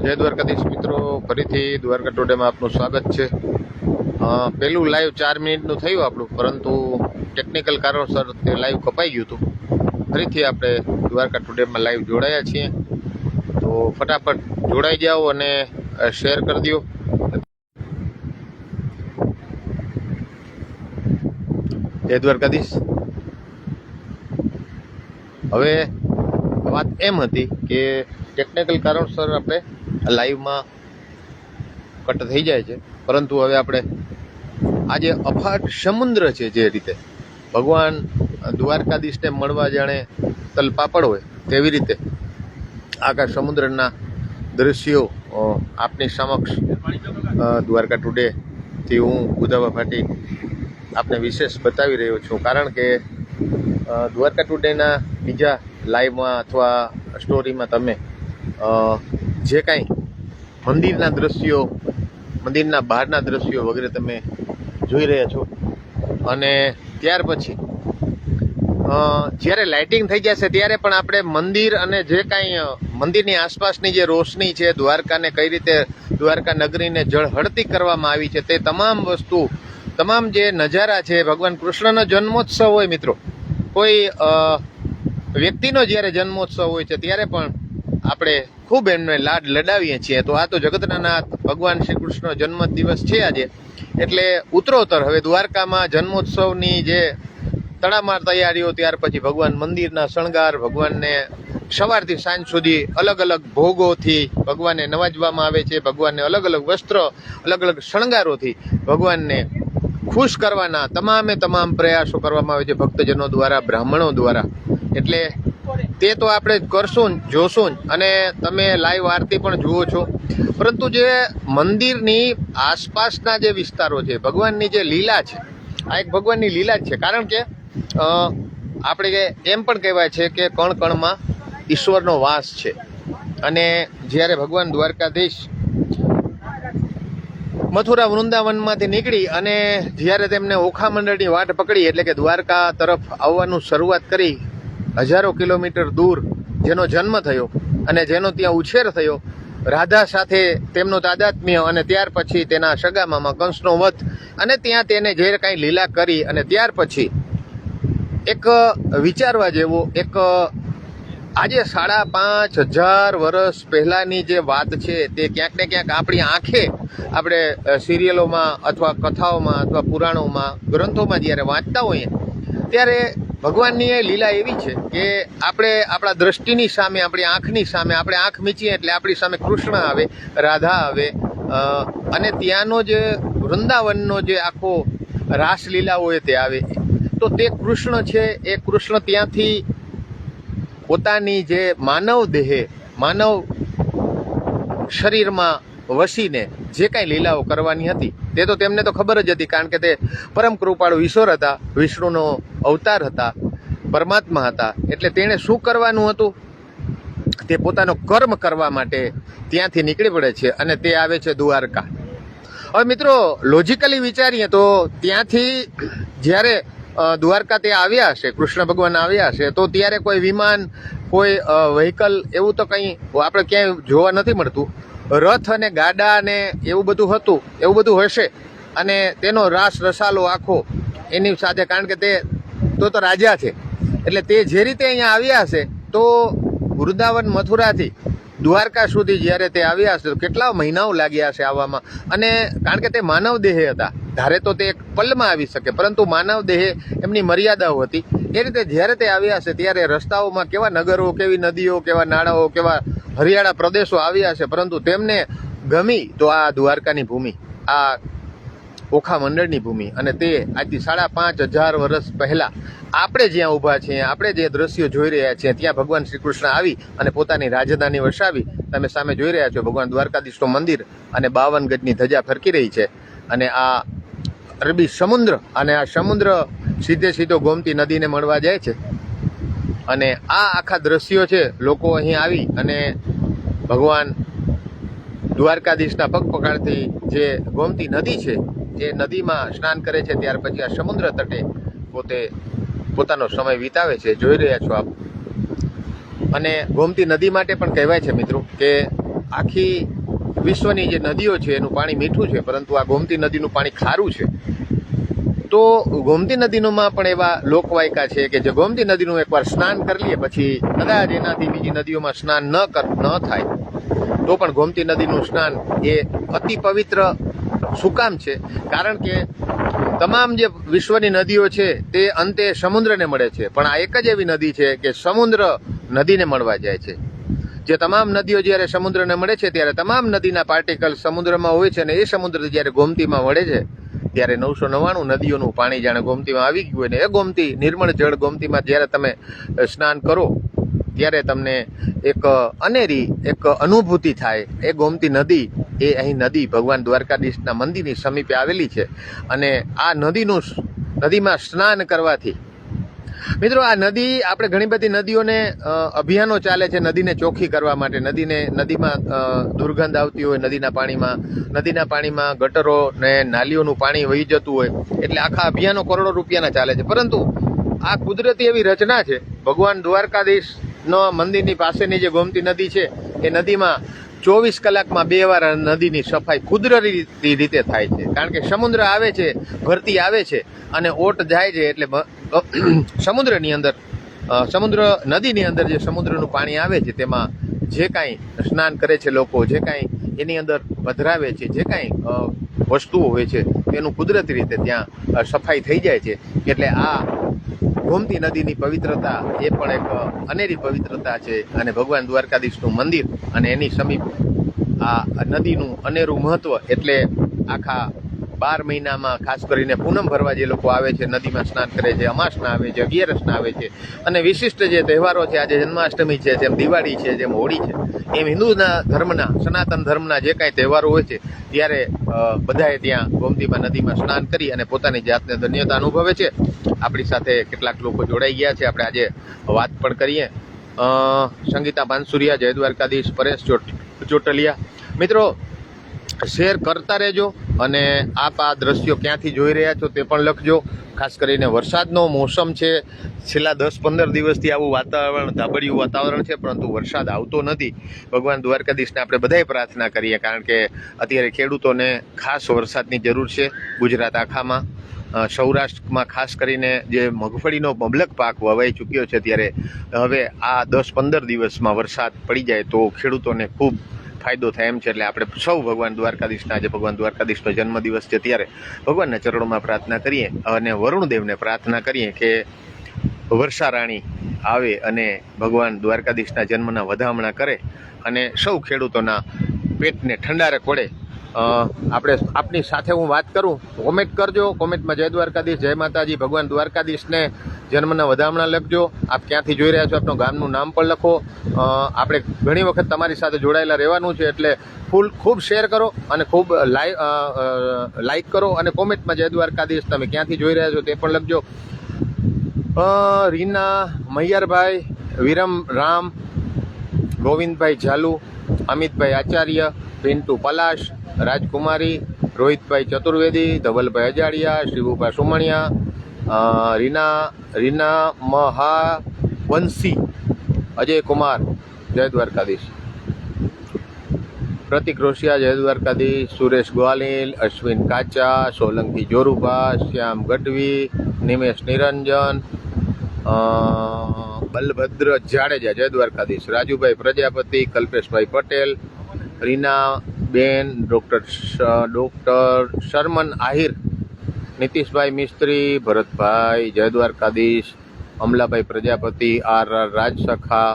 જય દ્વારકાધીશ મિત્રો, ફરીથી દ્વારકા ટુડેમાં આપનું સ્વાગત છે। પહેલું લાઈવ 4 મિનિટનું થયું આપણું, પરંતુ ટેકનિકલ કારણોસર તે લાઈવ કપાઈ ગયું હતું। ફરીથી આપણે દ્વારકા ટુડેમાં લાઈવ જોડાયા છીએ, તો ફટાફટ જોડાઈ જાઓ અને શેર કરી દો। જય દ્વારકાધીશ। હવે વાત એમ હતી કે ટેકનિકલ કારણસર આપણે લાઈવમાં કટ થઈ જાય છે, પરંતુ હવે આપણે આજે અફાટ સમુદ્ર છે, જે રીતે ભગવાન દ્વારકાધીશને મળવા જાણે તલપાપડ હોય તેવી રીતે આખા સમુદ્રના દ્રશ્યો આપની સમક્ષ દ્વારકા ટુડેથી હું ઉદાવા ભાટી આપને વિશેષ બતાવી રહ્યો છું। કારણ કે દ્વારકા ટુડેના બીજા લાઈવમાં અથવા સ્ટોરીમાં તમે જે કાંઈ મંદિરના દ્રશ્યો, મંદિરના બહારના દ્રશ્યો વગેરે તમે જોઈ રહ્યા છો, અને ત્યાર પછી જ્યારે લાઇટિંગ થઈ જશે ત્યારે પણ આપણે મંદિર અને જે કાંઈ મંદિરની આસપાસની જે રોશની છે, દ્વારકાને કઈ રીતે દ્વારકા નગરીને ઝળહળતી કરવામાં આવી છે, તે તમામ વસ્તુ, તમામ જે નજારા છે, ભગવાન કૃષ્ણનો જન્મોત્સવ હોય મિત્રો, કોઈ વ્યક્તિનો જ્યારે જન્મોત્સવ હોય છે ત્યારે પણ આપણે ખૂબ એમને લાડ લડાવીએ છીએ। તો આ તો જગતના નાથ ભગવાન શ્રી કૃષ્ણનો જન્મ દિવસ છે આજે, એટલે ઉત્તરોત્તર હવે દ્વારકામાં જન્મોત્સવની જે તડામાર તૈયારીઓ, ત્યાર પછી ભગવાન મંદિરના શણગાર, ભગવાનને સવારથી સાંજ સુધી અલગ અલગ ભોગોથી ભગવાનને નવાજવામાં આવે છે, ભગવાનને અલગ અલગ વસ્ત્ર, અલગ અલગ શણગારોથી ભગવાનને ખુશ કરવાના તમામ પ્રયાસો કરવામાં આવે છે ભક્તજનો દ્વારા, બ્રાહ્મણો દ્વારા। એટલે તે તો આપણે કરશું, જોશું, અને તમે લાઈવ આરતી પણ જુઓ છો, પરંતુ જે મંદિરની આસપાસના જે વિસ્તારો છે, ભગવાનની જે લીલા છે, આ એક ભગવાનની લીલા જ છે। કારણ કે આપણે એમ પણ કહેવાય છે કે કણ કણમાં ઈશ્વરનો વાસ છે, અને જ્યારે ભગવાન દ્વારકાધીશ મથુરા વૃંદાવનમાંથી નીકળી અને જ્યારે તેમને ઓખા મંડળની વાટ પકડી, એટલે કે દ્વારકા તરફ આવવાનું શરૂઆત કરી, હજારો કિલોમીટર દૂર જેનો જન્મ થયો અને જેનો ત્યાં ઉછેર થયો, રાધા સાથે તેમનો તાદાત્મ્ય, અને ત્યાર પછી તેના સગા મામા કંસનો વધ, અને ત્યાં તેને જે કાંઈ લીલા કરી, અને ત્યાર પછી એક વિચારવા જેવો એક આજે 5,500 વર્ષ પહેલાંની જે વાત છે, તે ક્યાંક ને ક્યાંક આપણી આંખે આપણે સિરિયલોમાં અથવા કથાઓમાં અથવા પુરાણોમાં, ગ્રંથોમાં જ્યારે વાંચતા હોઈએ, ત્યારે ભગવાનની એ લીલા એવી છે કે આપણે આપણા દ્રષ્ટિની સામે, આપણી આંખની સામે, આપણે આંખ મીચીએ એટલે આપણી સામે કૃષ્ણ આવે, રાધા આવે, અને ત્યાંનો જે વૃંદાવનનો જે આખો રાસલીલા હોય તે આવે। તો તે કૃષ્ણ છે, એ કૃષ્ણ ત્યાંથી પોતાની જે માનવ દેહે, માનવ શરીરમાં વસીને જે કાંઈ લીલાઓ કરવાની હતી, તે તો તેમને તો ખબર જ હતી, કારણ કે તે પરમ કૃપાળુ ઈશ્વર હતા, વિષ્ણુનો અવતાર હતા, પરમાત્મા હતા। એટલે તેણે શું કરવાનું હતું, તે પોતાનો કર્મ કરવા માટે ત્યાંથી નીકળી પડે છે, અને તે આવે છે દ્વારકા। હવે મિત્રો લોજિકલી વિચારીએ તો ત્યાંથી જ્યારે દ્વારકા તે આવ્યા હશે, કૃષ્ણ ભગવાન આવ્યા હશે, તો ત્યારે કોઈ વિમાન, કોઈ વ્હીકલ એવું તો કંઈ આપણે ક્યાંય જોવા નથી મળતું। રથ અને ગાડા ને એવું બધું હતું, એવું બધું હશે, અને તેનો રાસ રસાલો આખો એની સાથે, કારણ કે તે તો રાજા છે, એટલે તે જે રીતે અહીંયા આવ્યા હશે, તો વૃંદાવન મથુરાથી દ્વારકા સુધી જ્યારે તે આવ્યા હશે, તો કેટલા મહિનાઓ લાગ્યા હશે આવવામાં, અને કારણ કે તે માનવ દેહે હતા, ધારે તો તે એક પલમાં આવી શકે, પરંતુ માનવ દેહે એમની મર્યાદાઓ હતી। એ રીતે જ્યારે તે આવ્યા હશે, ત્યારે રસ્તાઓમાં કેવા નગરો, કેવી નદીઓ, કેવા નાળાઓ, કેવા હરિયાળા પ્રદેશો આવ્યા હશે, પરંતુ તેમને ગમી તો આ દ્વારકાની ભૂમિ, આ ઓખા મંડળની ભૂમિ, અને તે આજથી 5,500 વર્ષ પહેલાં આપણે જ્યાં ઊભા છીએ, આપણે જે દ્રશ્યો જોઈ રહ્યા છીએ, ત્યાં ભગવાન શ્રી કૃષ્ણ આવી અને પોતાની રાજધાની વસાવી। તમે સામે જોઈ રહ્યા છો ભગવાન દ્વારકાધીશનું મંદિર, અને 52 ગજની ધજા ફરકી રહી છે, અને આ અરબી સમુદ્ર, અને આ સમુદ્ર સીધો ગોમતી નદીને મળવા જાય છે, અને આ આખા દ્રશ્યો છે, લોકો અહીં આવી અને ભગવાન દ્વારકાધીશના પગ પકડથી જે ગોમતી નદી છે, એ નદીમાં સ્નાન કરે છે, ત્યાર પછી આ સમુદ્ર તટે પોતે પોતાનો સમય વિતાવે છે, જોઈ રહ્યા છો આપ। અને ગોમતી નદી માટે પણ કહેવાય છે મિત્રો કે આખી વિશ્વની જે નદીઓ છે એનું પાણી મીઠું છે, પરંતુ આ ગોમતી નદીનું પાણી ખારું છે. તો ગોમતી નદીમાં પણ એવા લોકવાયકા છે કે જે ગોમતી નદીનું એકવાર સ્નાન કરી લઈએ પછી કદાચ એનાથી બીજી નદીઓમાં સ્નાન ન થાય તો પણ ગોમતી નદીનું સ્નાન એ અતિ પવિત્ર શું કામ છે? કારણ કે તમામ જે વિશ્વની નદીઓ છે તે અંતે સમુદ્રને મળે છે, પણ આ એક જ એવી નદી છે કે સમુદ્ર નદીને મળવા જાય છે. જે તમામ નદીઓ જ્યારે સમુદ્રને મળે છે ત્યારે તમામ નદીના પાર્ટિકલ સમુદ્રમાં હોય છે, અને એ સમુદ્ર જ્યારે ગોમતીમાં મળે છે ત્યારે 999 નદીઓનું પાણી જાણે ગોમતીમાં આવી ગયું હોય ને એ ગોમતી નિર્મળ જળ ગોમતીમાં જ્યારે તમે સ્નાન કરો ત્યારે તમને એક અનેરી એક અનુભૂતિ થાય. એ ગોમતી નદી એ અહીં નદી ભગવાન દ્વારકાધીશના મંદિરની સમીપે આવેલી છે, અને આ નદીમાં સ્નાન કરવાથી મિત્રો આ નદી આપણે ઘણી બધી નદીઓને અભિયાનો ચાલે છે નદીને ચોખ્ખી કરવા માટે. નદીમાં દુર્ગંધ આવતી હોય નદીના પાણીમાં ગટરો ને નાલીઓનું પાણી વહી જતું હોય, એટલે આખા અભિયાનો કરોડો રૂપિયાના ચાલે છે. પરંતુ આ કુદરતી એવી રચના છે ભગવાન દ્વારકાધીશનો મંદિરની પાસેની જે ગોમતી નદી છે એ નદીમાં 24 કલાકમાં 2 વાર નદીની સફાઈ કુદરતી રીતે થાય છે. કારણ કે સમુદ્ર આવે છે, ભરતી આવે છે અને ઓટ જાય છે, એટલે નદીની અંદર જે સમુદ્રનું પાણી આવે છે તેમાં જે કાંઈ સ્નાન કરે છે લોકો, જે કાંઈ એની અંદર પધરાવે છે, જે કાંઈ વસ્તુઓ હોય છે તેનું કુદરતી રીતે ત્યાં સફાઈ થઈ જાય છે. એટલે આ ગોમતી નદીની પવિત્રતા એ પણ એક અનેરી પવિત્રતા છે, અને ભગવાન દ્વારકાધીશનું મંદિર અને એની સમીપ આ નદીનું અનેરું મહત્વ. એટલે આખા 12 મહિનામાં ખાસ કરીને પૂનમ ભરવા જે લોકો આવે છે, નદીમાં સ્નાન કરે છે, અમાસના આવે છે, અગિયારસના આવે છે, અને વિશિષ્ટ જે તહેવારો છે, આજે જન્માષ્ટમી છે, જેમ દિવાળી છે, જેમ હોળી છે, એમ હિન્દુના ધર્મના સનાતન ધર્મના જે કાંઈ તહેવારો હોય છે ત્યારે બધાએ ત્યાં ગોમતીમાં નદીમાં સ્નાન કરી અને પોતાની જાતને ધન્યતા અનુભવે છે. આપણી સાથે કેટલાક લોકો જોડાઈ ગયા છે, આપણે આજે વાત પણ કરીએ. સંગીતા પાનસુરિયા, જય દ્વારકાધીશ, પરેશ ચોટલિયા. મિત્રો શેર કરતા રહેજો, અને આપ આ દ્રશ્યો ક્યાંથી જોઈ રહ્યા છો તે પણ લખજો. ખાસ કરીને વરસાદનો મોસમ છે, છેલ્લા 10-15 દિવસથી આવું વાતાવરણ, ધાબળિયું વાતાવરણ છે, પરંતુ વરસાદ આવતો નથી. ભગવાન દ્વારકાધીશને આપણે બધાય પ્રાર્થના કરીએ, કારણ કે અત્યારે ખેડૂતોને ખાસ વરસાદની જરૂર છે. ગુજરાત આખામાં, સૌરાષ્ટ્રમાં ખાસ કરીને જે મગફળીનો મબલક પાક વવાઈ ચૂક્યો છે, ત્યારે હવે આ 10-15 દિવસમાં વરસાદ પડી જાય તો ખેડૂતોને ખૂબ ફાયદો થાય એમ છે. એટલે આપણે સૌ ભગવાન દ્વારકાધીશના, આજે ભગવાન દ્વારકાધીશનો જન્મદિવસ છે, ત્યારે ભગવાનના ચરણોમાં પ્રાર્થના કરીએ અને વરુણદેવને પ્રાર્થના કરીએ કે વર્ષા રાણી આવે અને ભગવાન દ્વારકાધીશના જન્મના વધામણા કરે અને સૌ ખેડૂતોના પેટને ઠંડારક પડે. આપની સાથે હું વાત કરું, કોમેન્ટ કરજો. કોમેન્ટમાં જય દ્વારકાધીશ, જય માતાજી, ભગવાન દ્વારકાધીશને જન્મના વધામણા લખજો. આપ ક્યાંથી જોઈ રહ્યા છો આપનું ગામનું નામ પણ લખો. આપણે ઘણી વખત તમારી સાથે જોડાયેલા રહેવાનું છે, એટલે ખૂબ શેર કરો અને ખૂબ લાઈક કરો, અને કોમેન્ટમાં જય દ્વારકાધીશ તમે ક્યાંથી જોઈ રહ્યા છો તે પણ લખજો. રીના, મૈયરભાઈ, વિરમ રામ, ગોવિંદભાઈ ઝાલુ, અમિતભાઈ આચાર્ય, પિન્ટુ પલાશ, રાજકુમારી, રોહિતભાઈ ચતુર્વેદી, ધવલભાઈ અજાડિયા, શિવુભાઈ સુમણિયા, રીના મહાવંશી, અજય કુમાર, જય દ્વારકાધીશ, પ્રતિક રોશિયા, જય દ્વારકાધીશ, સુરેશ ગ્વાલીલ, અશ્વિન કાચા, સોલંકી જોરુભા, શ્યામ ગઢવી, નિમેશ નિરંજન, બલભદ્ર જાડેજા, જય દ્વારકાધીશ, રાજુભાઈ પ્રજાપતિ, કલ્પેશભાઈ પટેલ, રીના બેન, ડૉક્ટર શર્મન આહિર, નીતિશભાઈ મિસ્ત્રી, ભરતભાઈ, જય દ્વારકાધીશ, અમલાભાઈ પ્રજાપતિ, આર રાજસખા,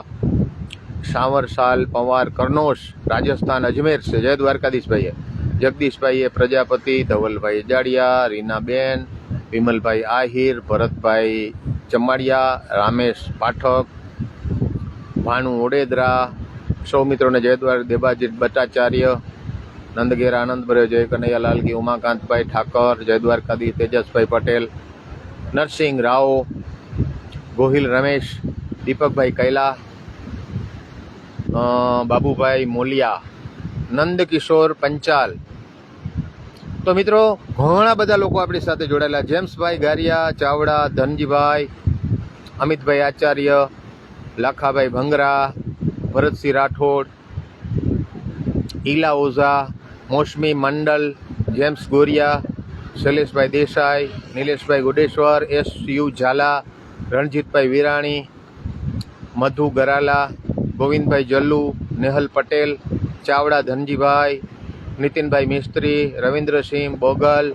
સાવરસાલ પવાર કરનોશ, રાજસ્થાન અજમેર છે, જય દ્વારકાધીશભાઈએ, જગદીશભાઈએ પ્રજાપતિ, ધવલભાઈ જાડિયા, રીનાબેન, વિમલભાઈ આહિર, ભરતભાઈ ચમાડિયા, રામેશ પાઠક, ભાનુ ઓડેદરા, સૌ મિત્રોને જય દ્વાર. દેબાજીત ભટ્ટાચાર્ય, નંદગેર આનંદ ભર્યો, જય કનૈયાલાલકી, ઉમાકાંતભાઈ ઠાકર, જય દ્વારકાધીશ, તેજસભાઈ પટેલ, નરસિંહ રાવ, ગોહિલ રમેશ, દીપકભાઈ કૈલા, બાબુભાઈ મોલિયા, નંદકિશોર પંચાલ. તો મિત્રો ઘણા બધા લોકો આપણી સાથે જોડાયેલા. જેમ્સભાઈ ગારિયા, ચાવડા, ધનજીભાઈ, અમિતભાઈ આચાર્ય, લાખાભાઈ ભંગરા, ભરતસિંહ રાઠોડ, ઈલા ઓઝા, મોસમી મંડલ, જેમ્સ ગોરિયા, શૈલેષભાઈ દેસાઈ, નિલેશભાઈ ગુડેશ્વર, એસ યુ ઝાલા, રણજીતભાઈ વિરાણી, મધુ ગરાલા, ગોવિંદભાઈ જલ્લુ, નેહલ પટેલ, ચાવડા ધનજીભાઈ, નીતિનભાઈ મિસ્ત્રી, રવિન્દ્રસિંહ બોગલ,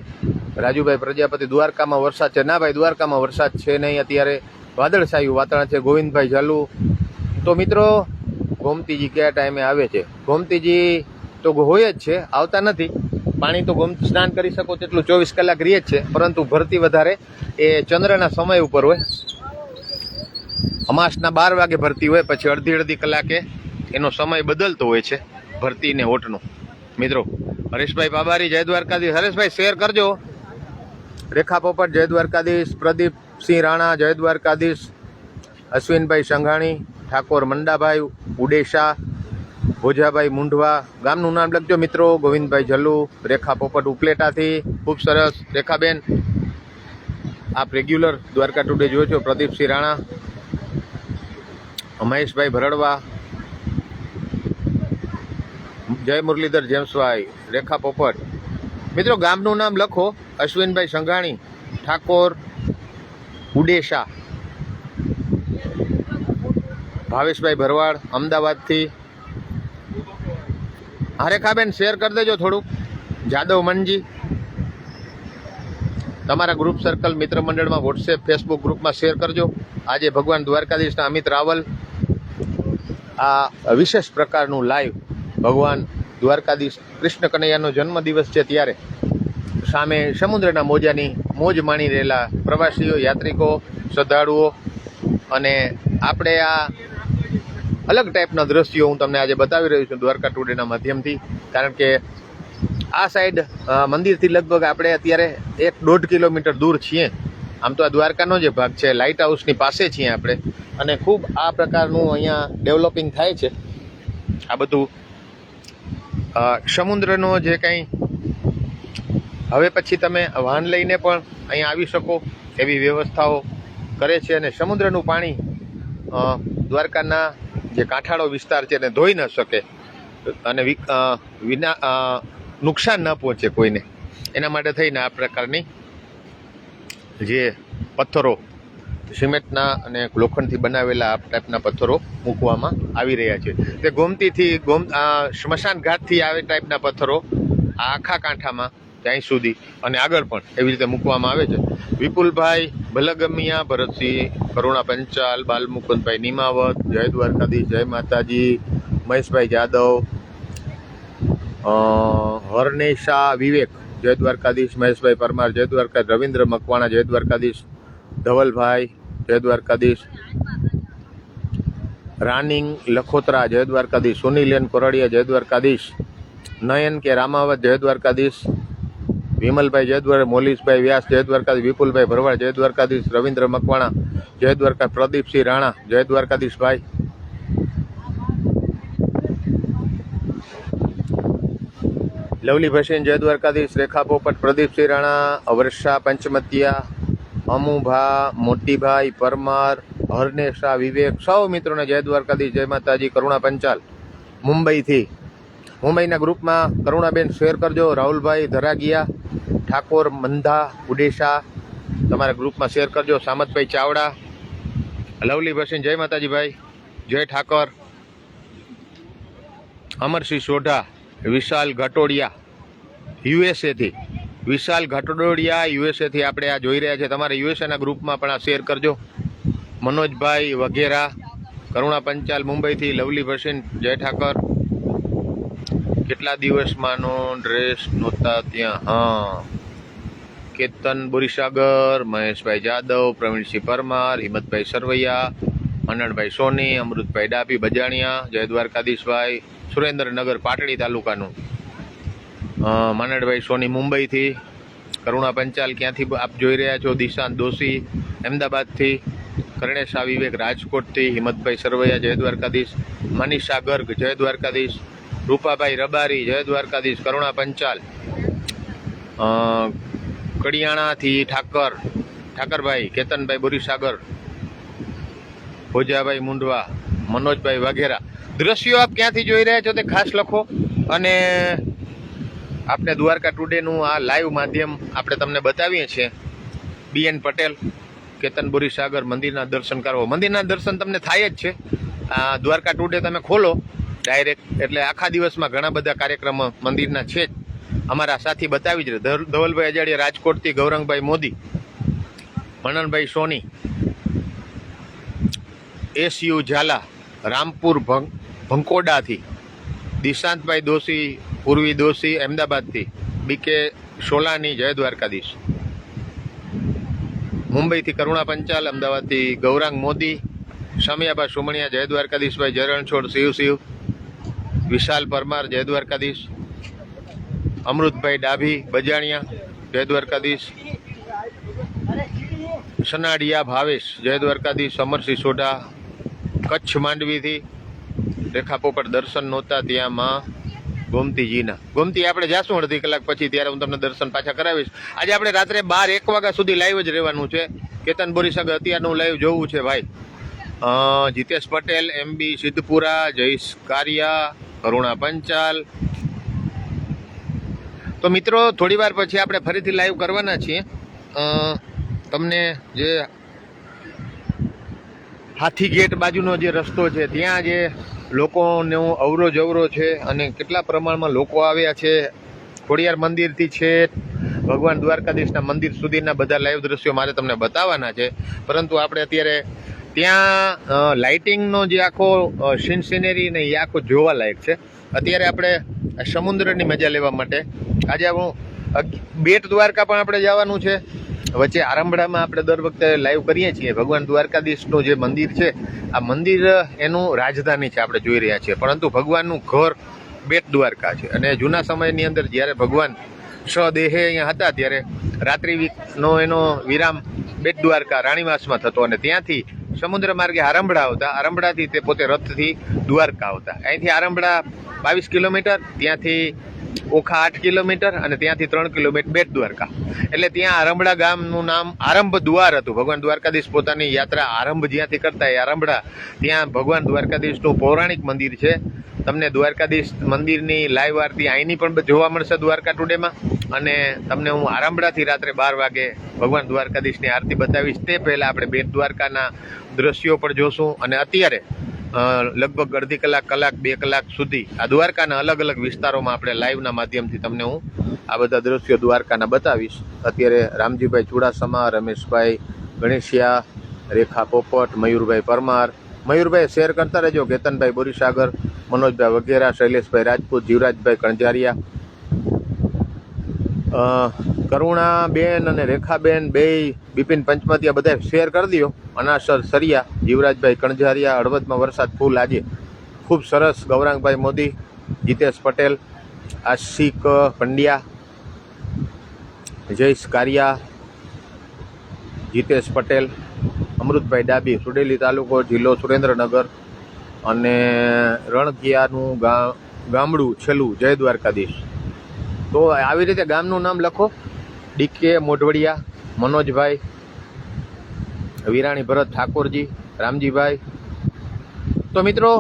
રાજુભાઈ પ્રજાપતિ. દ્વારકામાં વરસાદ છે? ના ભાઈ, દ્વારકામાં વરસાદ છે નહીં, અત્યારે વાદળછાયું વાતાવરણ છે. ગોવિંદભાઈ જલ્લુ. તો મિત્રો, ગોમતીજી કયા ટાઈમે આવે છે? ગોમતીજી તો હોય જ છે, આવતા નથી. પાણી તો સ્નાન કરી શકો તેટલું 24 કલાક રહે જ છે, પરંતુ ભરતી વધારે એ ચંદ્રના સમય ઉપર હોય. અમાસના 12 વાગે ભરતી હોય, પછી અડધી કલાકે એનો સમય બદલતો હોય છે ભરતી ને હોટનો. મિત્રો, હરેશભાઈ પાબારી, જય દ્વારકાધીશ. હરેશભાઈ શેર કરજો. રેખા પોપટ, જય દ્વારકાધીશ. પ્રદીપસિંહ રાણા, જય દ્વારકાધીશ. અશ્વિનભાઈ સંઘાણી, ઠાકોર મંડાભાઈ ઉડેશા, ભોજાભાઈ મુંઢવા. ગામનું નામ લખજો મિત્રો. ગોવિંદભાઈ જલ્લુ, રેખા પોપટ ઉપલેટાથી. ખૂબ સરસ રેખાબેન, આપ રેગ્યુલર દ્વારકા ટુડે જોયો છો. પ્રદીપસિંહ રાણા, મહેશભાઈ ભરડવા, જય મુરલીધર જેમ્સભાઈ, રેખા પોપટ. મિત્રો, ગામનું નામ લખો. અશ્વિનભાઈ સંઘાણી, ઠાકોર ઉડેશા, ભાવેશભાઈ ભરવાડ અમદાવાદથી. હા રેખાબેન, શેર કરી દેજો થોડુંક. જાદવ મનજી, તમારા ગ્રુપ સર્કલ મિત્ર મંડળમાં, વોટ્સએપ ફેસબુક ગ્રુપમાં શેર કરજો. આજે ભગવાન દ્વારકાધીશના અમિત રાવલ આ વિશેષ પ્રકારનું લાઈવ ભગવાન દ્વારકાધીશ કૃષ્ણ કનૈયાનો જન્મદિવસ છે, ત્યારે સામે સમુદ્રના મોજાની મોજ માણી રહેલા પ્રવાસીઓ, યાત્રિકો, શ્રદ્ધાળુઓ, અને આપણે આ અલગ ટાઈપના દ્રશ્યો હું તમને આજે બતાવી રહ્યો છું દ્વારકા ટુડેના માધ્યમથી. કારણ કે આ સાઈડ મંદિરથી લગભગ આપણે અત્યારે 1-1.5 કિલોમીટર દૂર છીએ. આમ તો આ દ્વારકાનો જે ભાગ છે, લાઇટ હાઉસની પાસે છીએ આપણે, અને ખૂબ આ પ્રકારનું અહીંયા ડેવલપિંગ થાય છે. આ બધું સમુદ્રનો જે કંઈ, હવે પછી તમે વાહન લઈને પણ અહીંયા આવી શકો એવી વ્યવસ્થાઓ કરે છે. અને સમુદ્રનું પાણી દ્વારકાના જે કાંઠાળો વિસ્તાર છે એને ધોઈ ન શકે અને વિના નુકસાન ન પહોંચે કોઈને, એના માટે થઈને આ પ્રકારની જે પથ્થરો, સિમેન્ટના અને લોખંડથી બનાવેલા આ ટાઈપના પથ્થરો મૂકવામાં આવી રહ્યા છે. તે ગોમતીથી સ્મશાન ઘાટથી આવે ટાઈપના પથ્થરો આ આખા કાંઠામાં ત્યાં સુધી અને આગળ પણ એવી રીતે મૂકવામાં આવે છે. વિપુલભાઈ ભલગમિયા, ભરતસિંહ, કરુણા પંચાલ, બાલમુકુંદભાઈ નિમાવત, જય દ્વારકાધીશ, જય માતાજી. મહેશભાઈ જાદવ, હરનેશા વિવેક, જય દ્વારકાધીશ. મહેશભાઈ પરમાર, જય દ્વારકાધીશ. રવિન્દ્ર મકવાણા, જય દ્વારકાધીશ. ધવલભાઈ, જય દ્વારકાધીશ. રાનિંગ લખોત્રા, જય દ્વારકાધીશ. સુનિલેન કોરડિયા, જય દ્વારકાધીશ. નયન કે રામાવત, જય દ્વારકાધીશ. વિમલભાઈ, જય દ્વારકા. મોલીશભાઈ વ્યાસ, જય દ્વારકાધીશ. વિપુલભાઈ ભરવાડ, જય દ્વારકાધીશ. રવિન્દ્ર મકવાણા, જય દ્વારકા. પ્રદીપસિંહ રાણા, જય દ્વારકાધીશ ભાઈ. લવલી ભસીન, જય દ્વારકાધીશ. રેખા પોપટ, પ્રદીપસિંહ રાણા, વર્ષા પંચમતિયા, અમુભા, મોટીભાઈ પરમાર, હરનેશા વિવેક, સૌ મિત્રોને જય દ્વારકાધીશ, જય માતાજી. કરુણા પંચાલ મુંબઈથી, મુંબઈના ગ્રુપમાં કરુણાબેન શેર કરજો. રાહુલભાઈ ધરાગિયા, ઠાકોર મંધા ઉડેશા, તમારા ગ્રુપમાં શેર કરજો. સામતભાઈ ચાવડા, લવલી ભસીન, જય માતાજી ભાઈ. જય ઠાકર. અમરસિંહ સોઢા, વિશાલ ઘાટોડિયા યુએસએથી, વિશાલ ઘાટોડિયા યુએસએથી આપણે આ જોઈ રહ્યા છે. તમારે યુએસએના ગ્રુપમાં પણ આ શેર કરજો. મનોજભાઈ વઘેરા, કરુણા પંચાલ મુંબઈથી. લવલી ભસીન, જય ઠાકર. કેટલા દિવસમાંનો ડ્રેસ નહોતા ત્યાં? હા, કેતન બોરીસાગર, મહેશભાઈ જાદવ, પ્રવીણસિંહ પરમાર, હિંમતભાઈ સરવૈયા, મનણભાઈ સોની, અમૃતભાઈ ડાભી બજાણિયા, જય દ્વારકાધીશભાઈ. સુરેન્દ્રનગર પાટડી તાલુકાનું માનડભાઈ સોની મુંબઈથી. કરુણા પંચાલ ક્યાંથી આપ જોઈ રહ્યા છો? દિશાંત દોશી અમદાવાદથી. કરણેશા વિવેક રાજકોટથી. હિંમતભાઈ સરવૈયા, જય દ્વારકાધીશ. મનીષા ગર્ગ, જય દ્વારકાધીશ. રૂપાભાઈ રબારી, જય દ્વારકાધીશ. કરુણા પંચાલ કડિયાણાથી. ઠાકરભાઈ, કેતનભાઈ બોરીસાગર, ભોજાભાઈ મુંડવા, મનોજભાઈ વઘેરા. દ્રશ્યો આપ ક્યાંથી જોઈ રહ્યા છો તે ખાસ લખો. અને આપણે દ્વારકા ટુડેનું આ લાઈવ માધ્યમ આપણે તમને બતાવીએ છીએ. BN પટેલ, કેતન બોરીસાગર મંદિરના દર્શન કરો. મંદિરના દર્શન તમને થાય જ છે. દ્વારકા ટુડે તમે ખોલો ડાયરેક્ટ એટલે આખા દિવસમાં ઘણા બધા કાર્યક્રમ મંદિરના છે જ. અમારા સાથી બતાવી જ રહે. ધવલભાઈ અજાડિયા રાજકોટથી, ગૌરંગભાઈ મોદી, મનનભાઈ સોની, SU ઝાલા રામપુર ભંકોડાથી, દિશાંતભાઈ દોશી, પૂર્વી દોશી અમદાવાદથી, BK સોલાની જય દ્વારકાધીશ, મુંબઈથી કરુણા પંચાલ, અમદાવાદથી ગૌરાંગ મોદી, સમિયાબા સુમણિયા જય દ્વારકાધીશભાઈ, જરણછોડ શિવ, વિશાલ પરમાર જય દ્વારકાધીશ, અમૃતભાઈ ડાભી બજાણિયા જય દ્વારકાધીશ, સનાડિયા ભાવેશ જય દ્વારકાધીશ, અમરસિંહ સોઢા કચ્છ માંડવીથી, રેખા પોપટ દર્શન નહોતા ત્યાં માં ગોમતીજીના. ગોમતી આપણે જાશું અડધી કલાક પછી, ત્યારે હું તમને દર્શન પાછા કરાવીશ. આજે આપણે રાત્રે 12-1 વાગ્યા સુધી લાઈવ જ રહેવાનું છે. કેતન બોરીસાગર અત્યારનું લાઈવ જોવું છે ભાઈ. જીતેશ પટેલ, MB સિદ્ધપુરા, જયેશ કારિયા, કરુણા પંચાલ. તો મિત્રો થોડી વાર પછી આપણે ફરીથી લાઈવ કરવાના છીએ. તમને જે હાથી ગેટ બાજુનો જે રસ્તો છે ત્યાં જે લોકોનો અવરો જવરો છે અને કેટલા પ્રમાણમાં લોકો આવ્યા છે. ખોડિયાર મંદિરથી છે ભગવાન દ્વારકાધીશના મંદિર સુધીના બધા લાઈવ દ્રશ્યો મારે તમને બતાવવાના છે. પરંતુ આપણે અત્યારે ત્યાં લાઇટિંગનો જે આખો સીન સિનેરી ને એ આખો જોવાલાયક છે. અત્યારે આપણે સમુદ્રની મજા લેવા માટે આજે હું બેટ દ્વારકા પણ આપણે જવાનું છે. વચ્ચે આરંભડામાં આપણે દર વખતે લાઈવ કરીએ છીએ. ભગવાન દ્વારકાધીશનું જે મંદિર છે આ મંદિર એનું રાજધાની છે આપણે જોઈ રહ્યા છીએ, પરંતુ ભગવાનનું ઘર બેટ દ્વારકા છે. અને જૂના સમયની અંદર જ્યારે ભગવાન સ્વદેહે અહીંયા હતા ત્યારે રાત્રિનો એનો વિરામ બેટ દ્વારકા રાણીવાસમાં થતો અને ત્યાંથી સમુદ્ર માર્ગે આરંભડા આવતા. આરંભડાથી તે પોતે રથથી દ્વારકા આવતા. અહીંથી આરંભડા 22 કિલોમીટર, ત્યાંથી ઓખા 8 કિલોમીટર અને ત્યાંથી 3 કિલોમીટર બેટ દ્વારકા. એટલે ત્યાં આરંભડા ગામનું નામ આરંભ દ્વાર હતું. ભગવાન દ્વારકાધીશ પોતાની યાત્રા આરંભ જ્યાંથી કરતા એ આરંભડા, ત્યાં ભગવાન દ્વારકાધીશનું પૌરાણિક મંદિર છે. તમને દ્વારકાધીશ મંદિરની લાઈવ આરતી અહીંની પણ જોવા મળશે દ્વારકા ટુડેમાં. અને તમને હું આરંભડાથી રાત્રે 12 વાગે ભગવાન દ્વારકાધીશની આરતી બતાવીશ. તે પહેલાં આપણે બેટ દ્વારકાના દ્રશ્યો પણ જોશું. અને અત્યારે લગભગ અડધી કલાક, 2 કલાક સુધી આ દ્વારકાના અલગ અલગ વિસ્તારોમાં આપણે લાઈવના માધ્યમથી તમને હું આ બધા દ્રશ્યો દ્વારકાના બતાવીશ. અત્યારે રામજીભાઈ ચુડાસમા, રમેશભાઈ ગણેશિયા, રેખા પોપટ, મયુરભાઈ પરમાર. મયુરભાઈ શેર કરતા રહેજો. કેતનભાઈ બોરીસાગર, મનોજભાઈ વગેરા, શૈલેષભાઈ રાજપૂત, જીવરાજભાઈ કણજારિયા, કરુણાબેન અને રેખાબેન બેય, બિપિન પંચમતિયા બધા શેર કરી દો. અનાસર સરિયા, જીવરાજભાઈ કણજારિયા. હળવદમાં વરસાદ ફૂલ આજે ખૂબ સરસ. ગૌરાંગભાઈ મોદી, જીતેશ પટેલ, આશિક પંડ્યા, જયેશ કારિયા, જીતેશ પટેલ, અમૃતભાઈ ડાબી, સુડેલી તાલુકો, જિલ્લો સુરેન્દ્રનગર અને રણકિયાનું ગામડું છેલ્લું જય દ્વારકાધીશ. તો આવી રીતે ગામનું નામ લખો. DK મોઢવડિયા, મનોજભાઈ, વિરાણી ભરત ઠાકોરજી, રામજીભાઈ. તો મિત્રો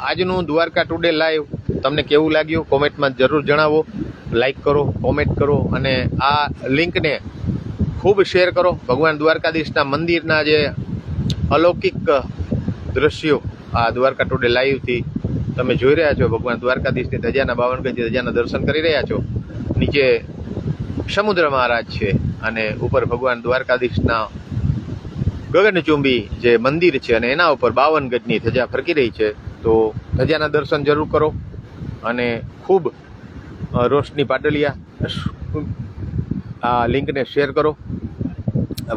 આજનું દ્વારકા ટુડે લાઈવ તમને કેવું લાગ્યું કોમેન્ટમાં જરૂર જણાવો. લાઈક કરો, કોમેન્ટ કરો અને આ લિંકને ખૂબ શેર કરો. ભગવાન દ્વારકાધીશના મંદિરના જે અલૌકિક દ્રશ્યો આ દ્વારકા ટુડે લાઈવથી તમે જોઈ રહ્યા છો. ભગવાન દ્વારકાધીશની ધજાના 52 ગજ ધજાના દર્શન કરી રહ્યા છો. નીચે સમુદ્ર મહારાજ છે અને ઉપર ભગવાન દ્વારકાધીશના ગગનચુંબી જે મંદિર છે અને એના ઉપર 52 ગજની ધજા ફરકી રહી છે. તો ધજાના દર્શન જરૂર કરો અને ખૂબ રોશની પાટલિયા આ લિંકને શેર કરો.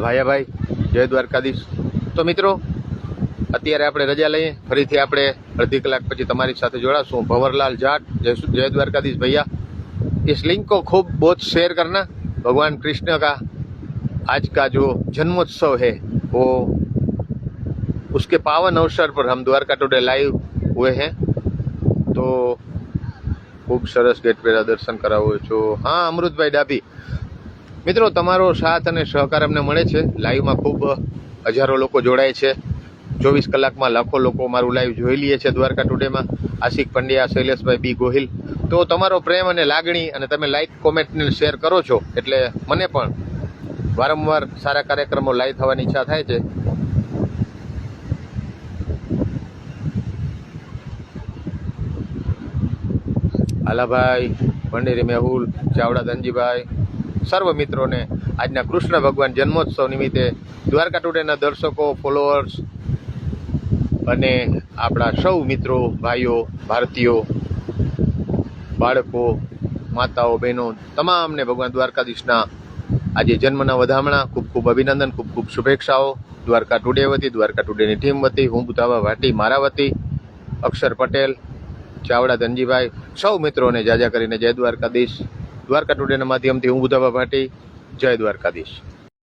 ભાઈ જય દ્વારકાધીશ. તો મિત્રો અત્યારે આપણે રજા લઈએ. ફરીથી આપણે અડધી કલાક પછી તમારી સાથે જોડાશું. ભંवरलाल जाट, जय द्वारकाधीश भैया. इस लिंक को खूब बहुत शेयर करना. भगवान कृष्ण का आज का जो जन्मोत्सव है वो उसके पावन अवसर पर हम द्वारका टुडे लाइव हुए हैं. तो ખૂબ સરસ ગેટ પેલા દર્શન કરાવો છો. હા અમૃતભાઈ ડાભી, મિત્રો તમારો સાથ અને સહકાર અમને મળે છે. લાઈવમાં ખૂબ હજારો લોકો જોડાય છે. 24 કલાકમાં લાખો લોકો મારું લાઈવ જોઈ લે છે દ્વારકા ટુડેમાં. આશિક પંડ્યા, શૈલેષભાઈ બી ગોહિલ. તો તમારો પ્રેમ અને લાગણી અને તમે લાઈક, કોમેન્ટ ને શેર કરો છો એટલે મને પણ વારંવાર સારા કાર્યક્રમો લાઈવ થવાની ઈચ્છા થાય છે. આલાભાઈ, ભંડેરી મેહુલ, ચાવડા ધનજીભાઈ, સર્વ મિત્રોને આજના કૃષ્ણ ભગવાન જન્મોત્સવ નિમિત્તે દ્વારકા ટુડેના દર્શકો, ફોલોઅર્સ અને આપણા સૌ મિત્રો, ભાઈઓ, ભારતીયો, બાળકો, માતાઓ, બહેનો તમામને ભગવાન દ્વારકાધીશના આજે જન્મના વધામણા ખૂબ ખૂબ અભિનંદન, ખૂબ ખૂબ શુભેચ્છાઓ. દ્વારકા ટુડે વતી, દ્વારકા ટુડેની ટીમ વતી, હું બુધાવા ભાટી મારા વતી, અક્ષર પટેલ, ચાવડા ધનજીભાઈ, સૌ મિત્રોને જાજા કરીને જય દ્વારકાધીશ. દ્વારકા ટુડેના માધ્યમથી હું બુધાવા ભાટી, જય દ્વારકાધીશ.